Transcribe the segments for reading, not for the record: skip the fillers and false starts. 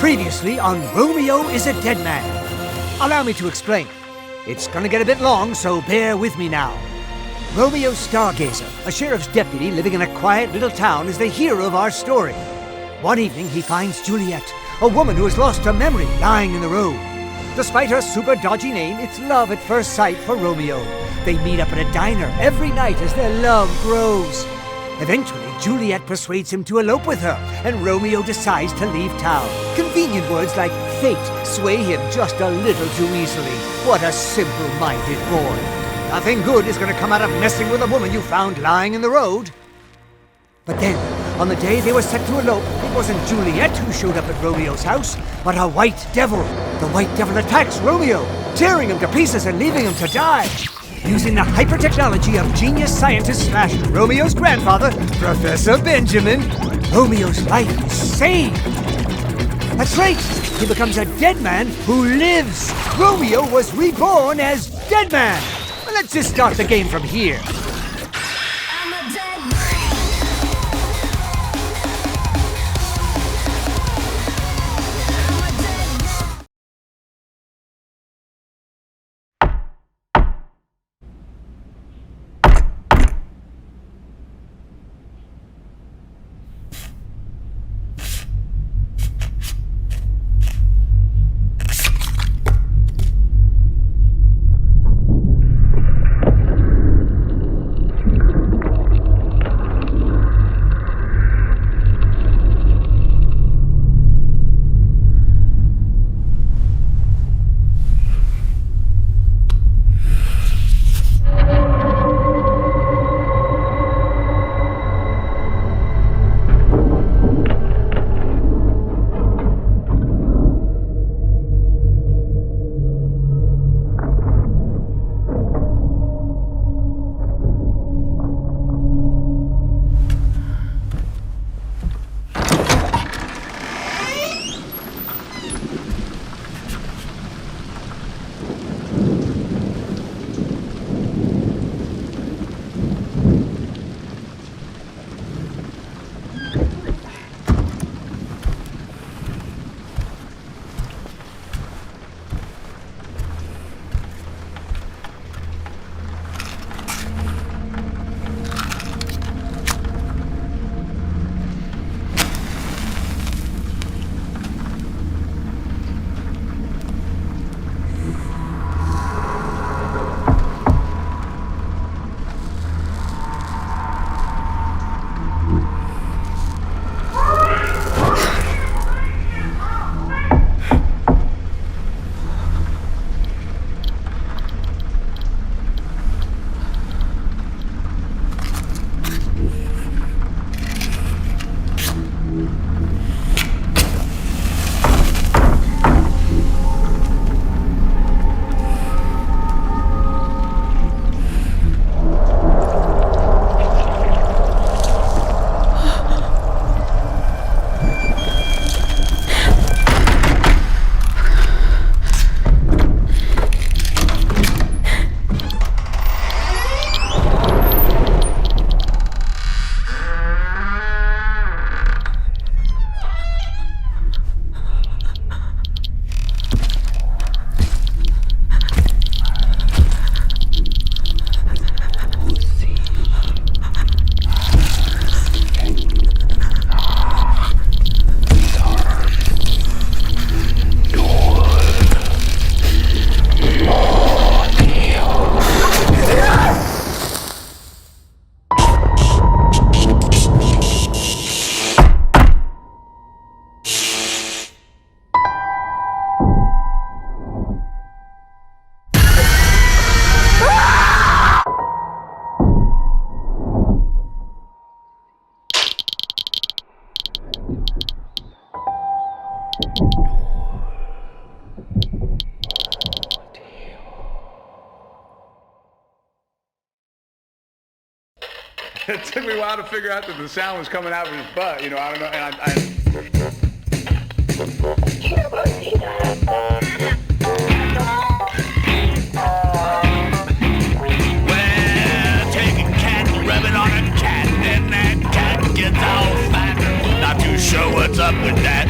Previously on Romeo is a Dead Man. Allow me to explain. It's gonna get a bit long, so bear with me now. Romeo Stargazer, a sheriff's deputy living in a quiet little town, is the hero of our story. One evening, he finds Juliet, a woman who has lost her memory, lying in the road. Despite her super dodgy name, it's love at first sight for Romeo. They meet up at a diner every night as their love grows. Eventually, Juliet persuades him to elope with her, and Romeo decides to leave town. Convenient words like fate sway him just a little too easily. What a simple-minded boy. Nothing good is going to come out of messing with a woman you found lying in the road. But then, on the day they were set to elope, it wasn't Juliet who showed up at Romeo's house, but a white devil. The white devil attacks Romeo, tearing him to pieces and leaving him to die. Using the hyper-technology of genius scientist slash Romeo's grandfather, Professor Benjamin, Romeo's life is saved. That's right, he becomes a dead man who lives. Romeo was reborn as Dead Man. Well, let's just start the game from here. It took me a while to figure out that the sound was coming out of his butt, you know, I don't know, and Well, take a cat, rub it on a cat, then that cat gets all fat. Not too sure what's up with that.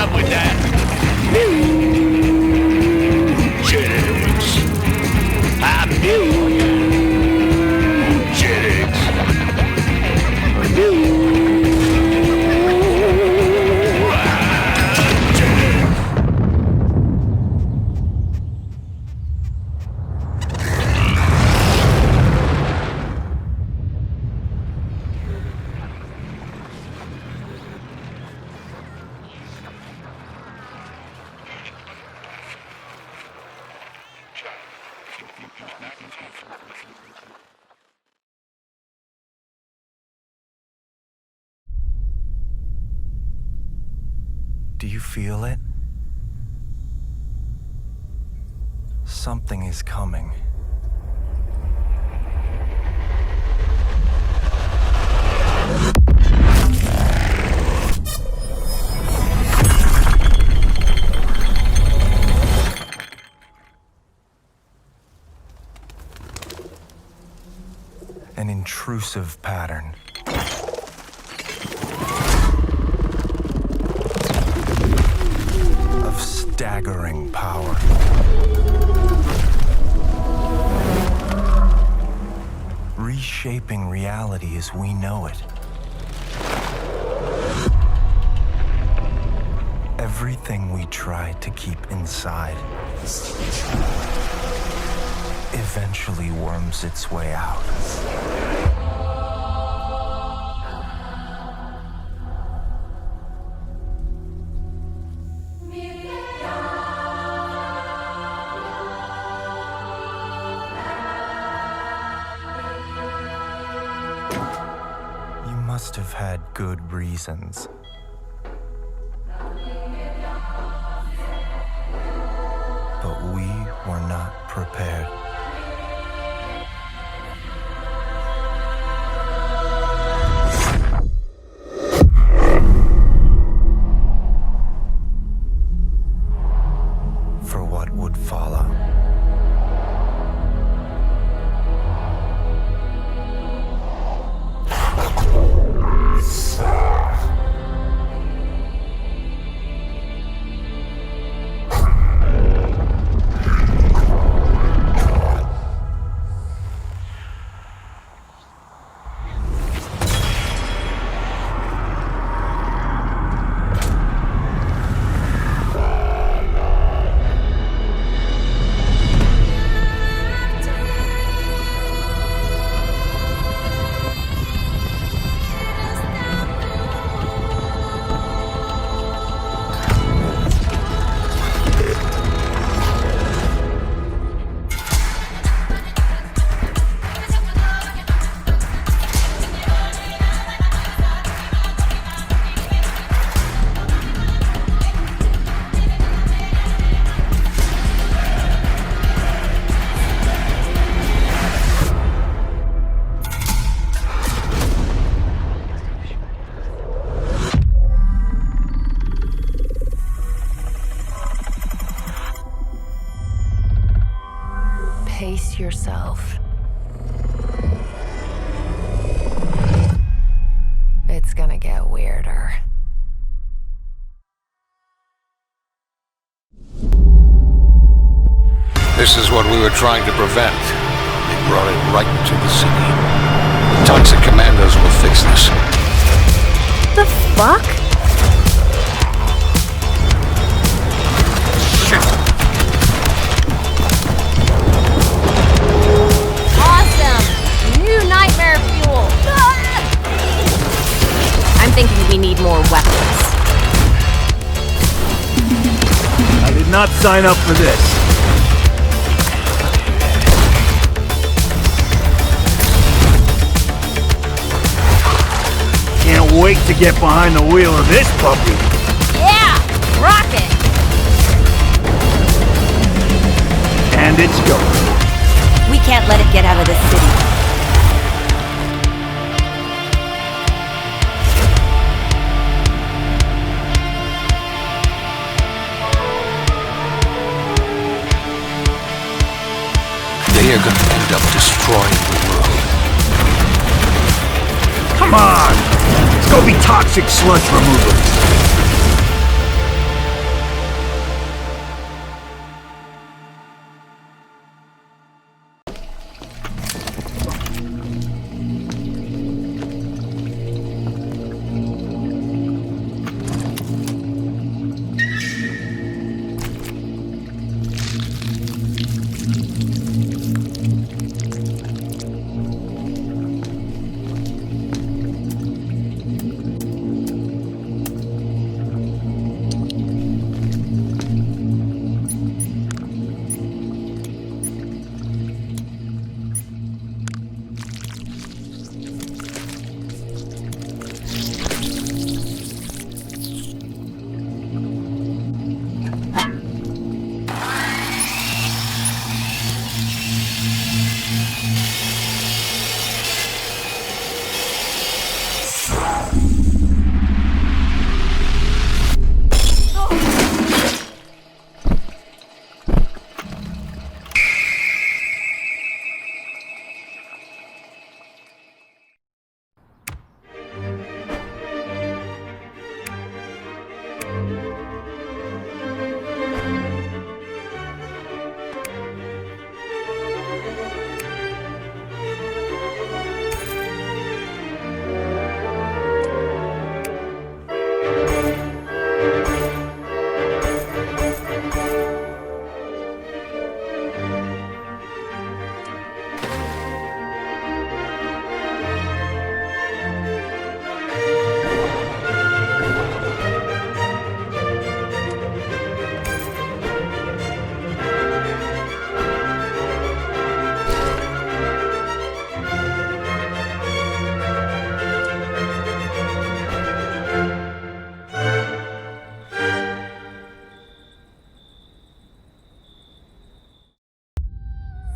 up with that. Mewgenics. I'm Mewgenics. Do you feel it? Something is coming. An intrusive pattern. Of staggering power. Reshaping reality as we know it. Everything we tried to keep inside eventually worms its way out. You must have had good reasons. But we were not prepared. For what would follow. Pace yourself. It's gonna get weirder. This is what we were trying to prevent. They brought it right into the city. The toxic commandos will fix this. The fuck? Awesome! New nightmare fuel! Ah! I'm thinking we need more weapons. I did not sign up for this. Can't wait to get behind the wheel of this puppy. Yeah! Rock it! And it's going. We can't let it get out of this city. They are going to end up destroying the world. Come on! Let's go be toxic sludge removers.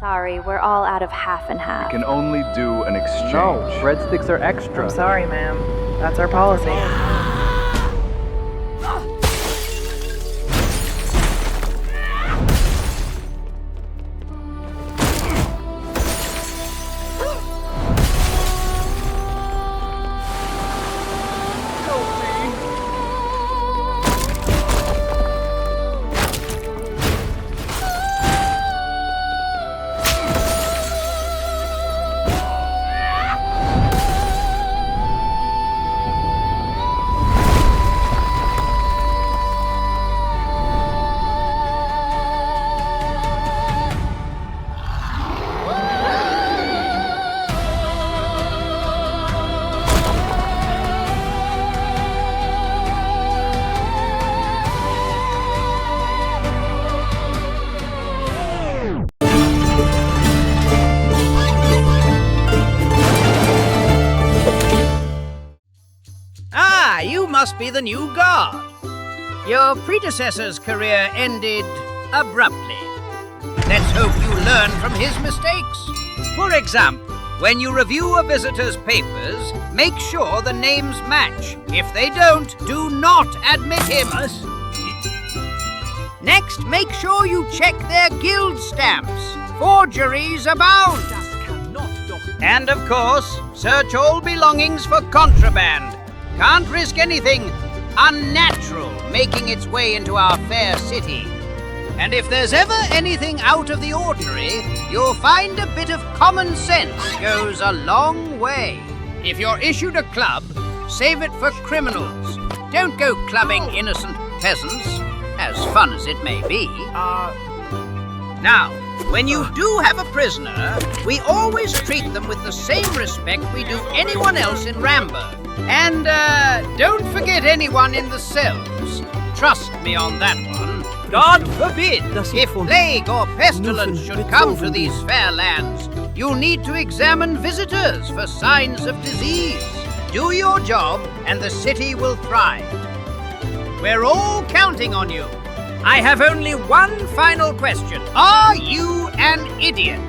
Sorry, we're all out of half and half. Can only do an exchange. No, breadsticks are extra. I'm sorry, ma'am. That's our policy. Must be the new guard. Your predecessor's career ended abruptly. Let's hope you learn from his mistakes. For example, when you review a visitor's papers, make sure the names match. If they don't, do not admit him. Next, make sure you check their guild stamps. Forgeries abound. And of course, search all belongings for contraband. Can't risk anything unnatural making its way into our fair city. And if there's ever anything out of the ordinary, you'll find a bit of common sense goes a long way. If you're issued a club, save it for criminals. Don't go clubbing innocent peasants, as fun as it may be. Now, when you do have a prisoner, we always treat them with the same respect we do anyone else in Rambo. And, don't forget anyone in the cells. Trust me on that one. God forbid, if plague or pestilence should come to these fair lands, you'll need to examine visitors for signs of disease. Do your job, and the city will thrive. We're all counting on you. I have only one final question. Are you an idiot?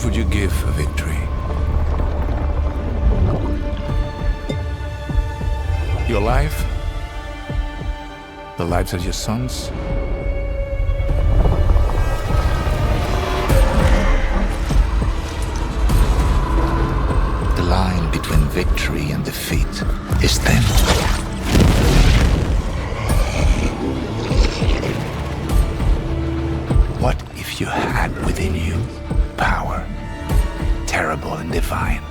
What would you give for victory? Your life? The lives of your sons? The line between victory and defeat is thin. What if you had within you power, terrible and divine,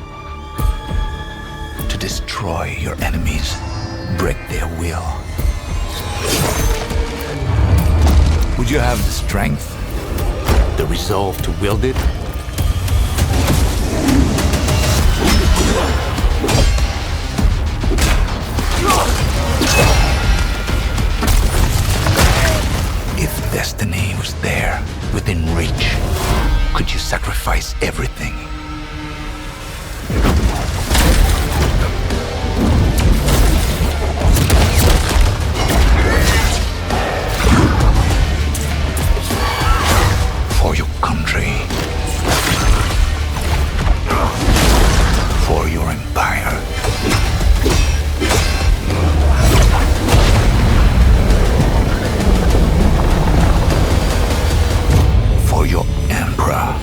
to destroy your enemies, break their will? Would you have the strength, the resolve to wield it? If destiny was there, within reach, could you sacrifice everything? For your country. For your empire. For your emperor.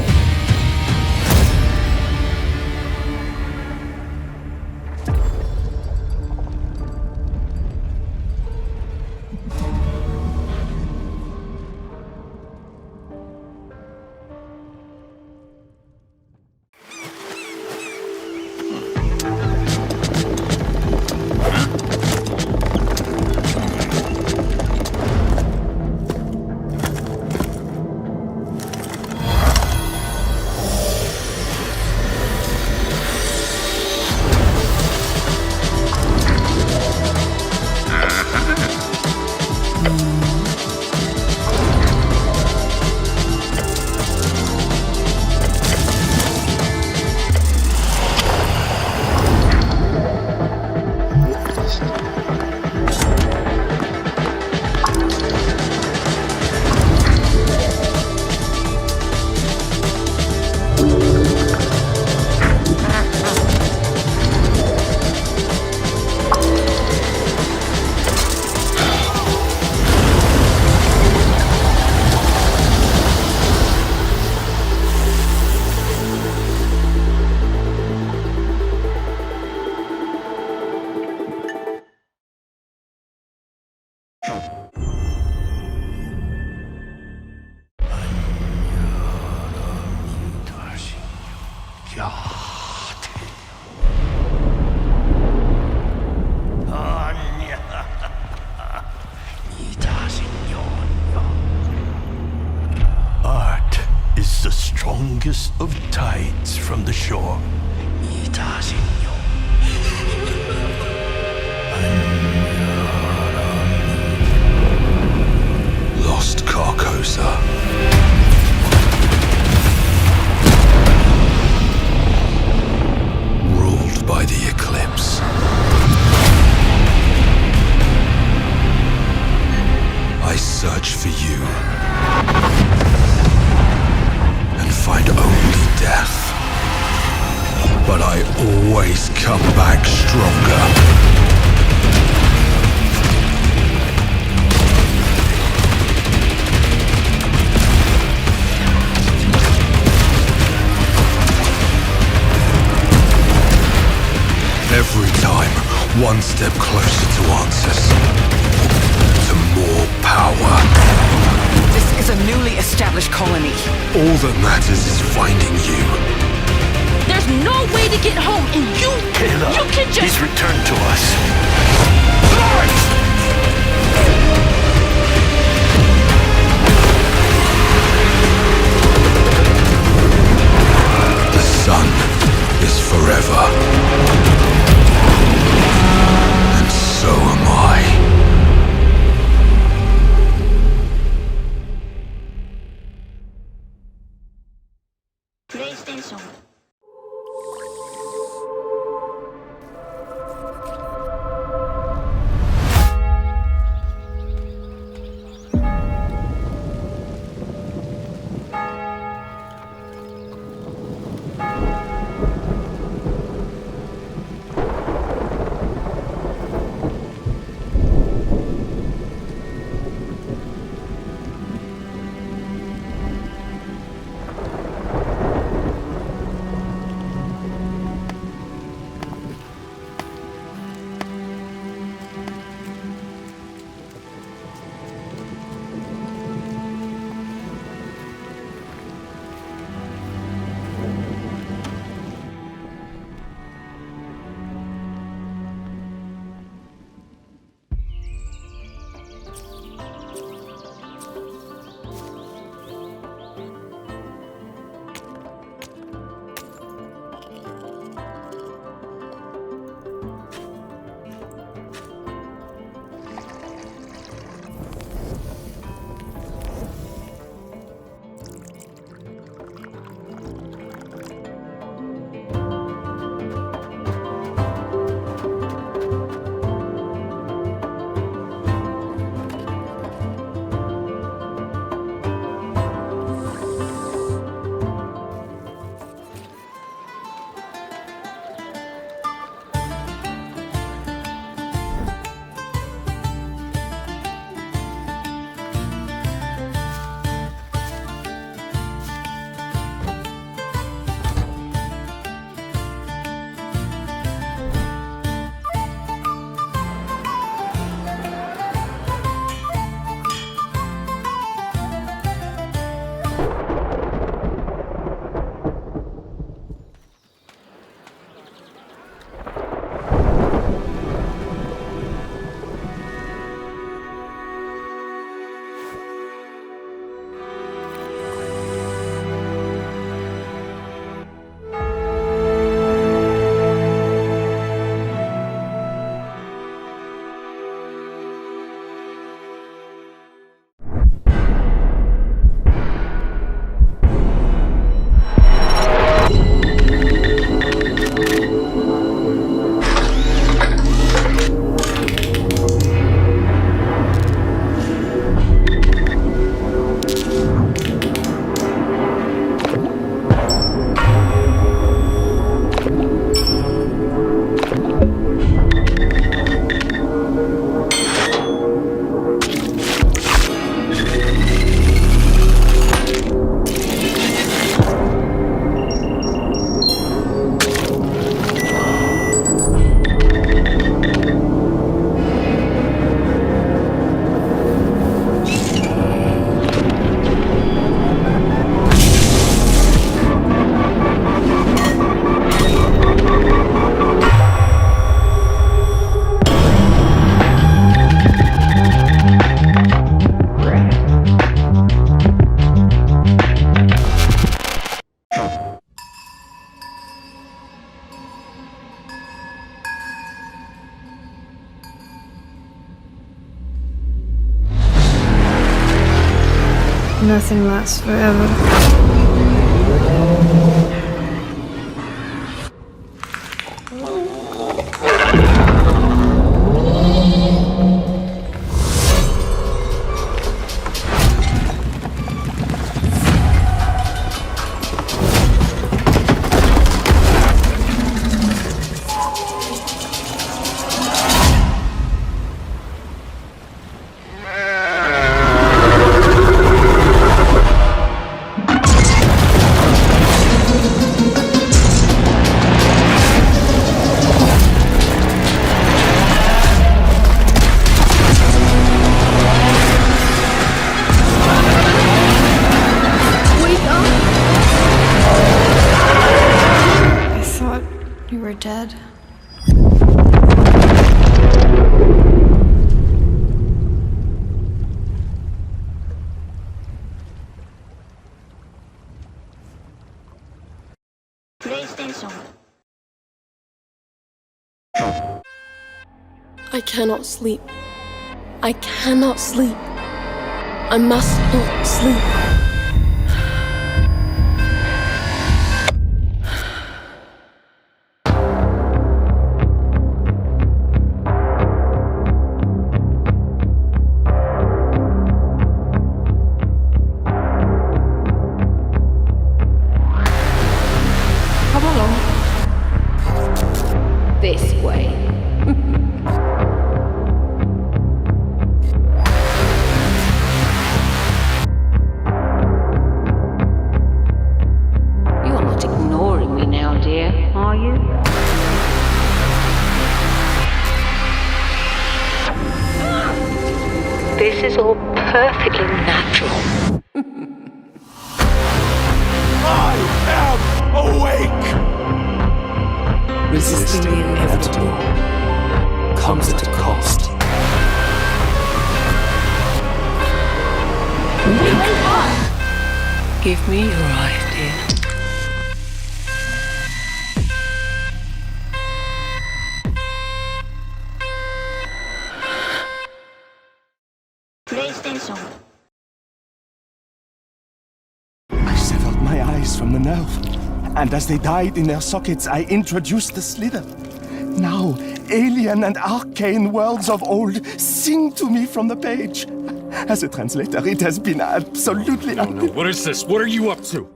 Art is the strongest of tides from the shore. Lost Carcosa. Ruled by the eclipse. I search for you and find only death. But I always come back stronger. Every time, one step closer to answers. To more power. This is a newly established colony. All that matters is finding you. There's no way to get home, and you can just... He's returned to us. The sun is forever. And so am I. Nothing lasts forever. Dead. I cannot sleep. I cannot sleep. I must not sleep. This way. You're not ignoring me now, dear, are you? This is all perfectly natural. I am awake! Resisting the inevitable comes at a cost. Give me your idea. PlayStation. I severed my eyes from the nerve. And as they died in their sockets, I introduced the slither. Now, alien and arcane worlds of old sing to me from the page. As a translator, it has been absolutely... No, what is this? What are you up to?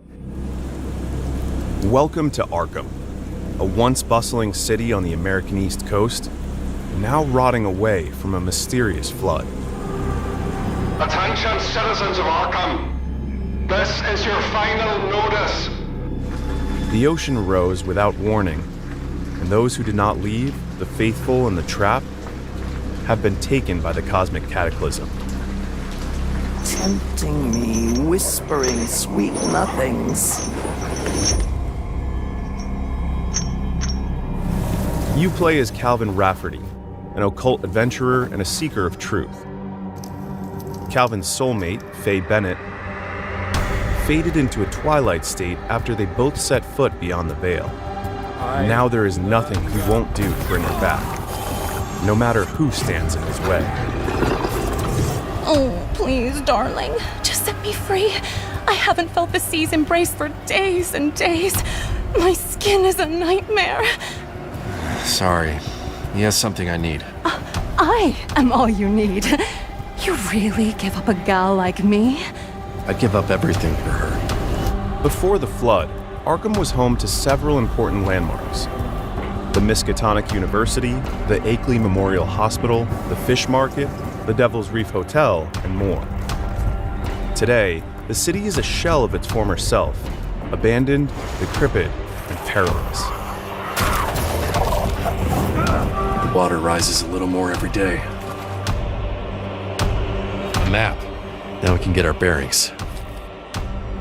Welcome to Arkham, a once bustling city on the American East Coast, now rotting away from a mysterious flood. Attention, citizens of Arkham. This is your final notice. The ocean rose without warning, and those who did not leave, the faithful and the trapped, have been taken by the cosmic cataclysm. Tempting me, whispering sweet nothings. You play as Calvin Rafferty, an occult adventurer and a seeker of truth. Calvin's soulmate, Faye Bennett, faded into a twilight state after they both set foot beyond the veil. Now there is nothing he won't do to bring her back, no matter who stands in his way. Oh, please, darling, just set me free. I haven't felt the sea's embrace for days and days. My skin is a nightmare. Sorry. He has something I need. I am all you need. You really give up a gal like me? I'd give up everything for her. Before the flood, Arkham was home to several important landmarks. The Miskatonic University, the Akeley Memorial Hospital, the Fish Market, the Devil's Reef Hotel, and more. Today, the city is a shell of its former self, abandoned, decrepit, and perilous. The water rises a little more every day. A map. Now we can get our bearings.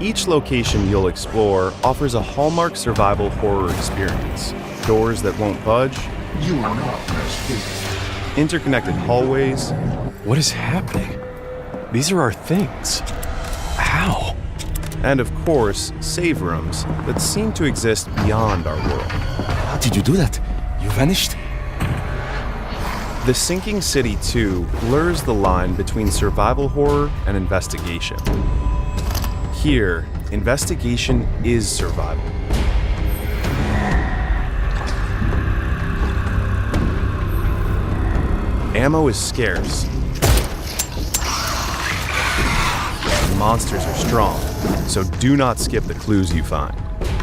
Each location you'll explore offers a hallmark survival horror experience. Doors that won't budge. You are not mistaken. Interconnected hallways. What is happening? These are our things. How? And of course, save rooms that seem to exist beyond our world. How did you do that? You vanished? The Sinking City 2 blurs the line between survival horror and investigation. Here, investigation is survival. Ammo is scarce. Monsters are strong, so do not skip the clues you find.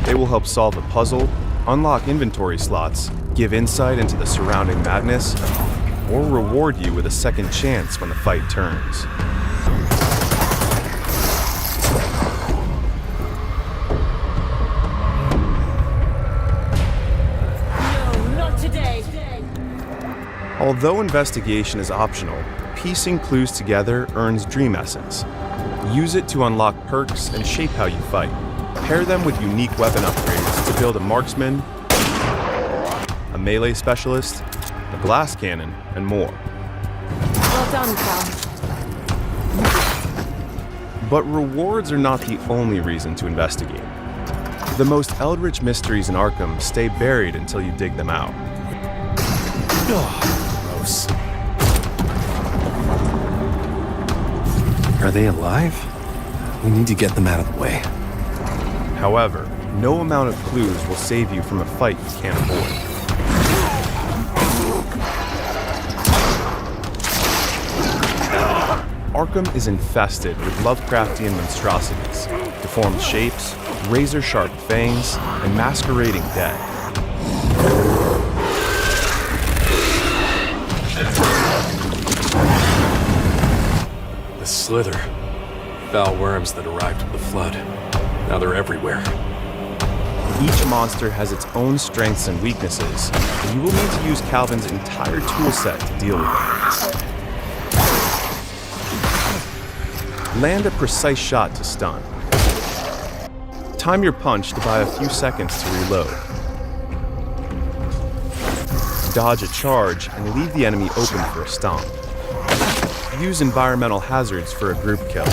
They will help solve a puzzle, unlock inventory slots, give insight into the surrounding madness, or reward you with a second chance when the fight turns. No, not today. Although investigation is optional, piecing clues together earns dream essence. Use it to unlock perks and shape how you fight. Pair them with unique weapon upgrades to build a marksman, a melee specialist, a glass cannon, and more. Well done, Cal. But rewards are not the only reason to investigate. The most eldritch mysteries in Arkham stay buried until you dig them out. Gross. Are they alive? We need to get them out of the way. However, no amount of clues will save you from a fight you can't avoid. Arkham is infested with Lovecraftian monstrosities, deformed shapes, razor-sharp fangs, and masquerading dead. The Slither. Foul worms that arrived with the flood. Now they're everywhere. Each monster has its own strengths and weaknesses, and you will need to use Calvin's entire toolset to deal with them. Land a precise shot to stun. Time your punch to buy a few seconds to reload. Dodge a charge and leave the enemy open for a stomp. Use environmental hazards for a group kill.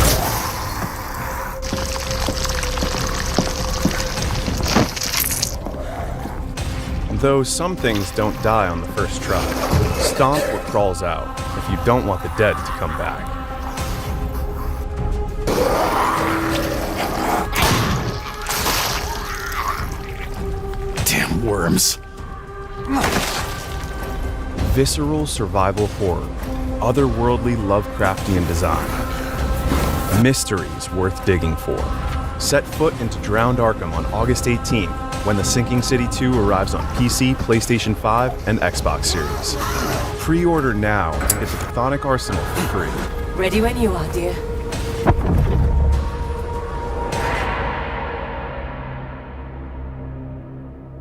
Though some things don't die on the first try, stomp what crawls out if you don't want the dead to come back. Damn worms. Visceral survival horror, otherworldly Lovecraftian design. Mysteries worth digging for. Set foot into Drowned Arkham on August 18th, when The Sinking City 2 arrives on PC, PlayStation 5, and Xbox Series. Pre-order now and get the Chthonic Arsenal for free. Ready when you are, dear.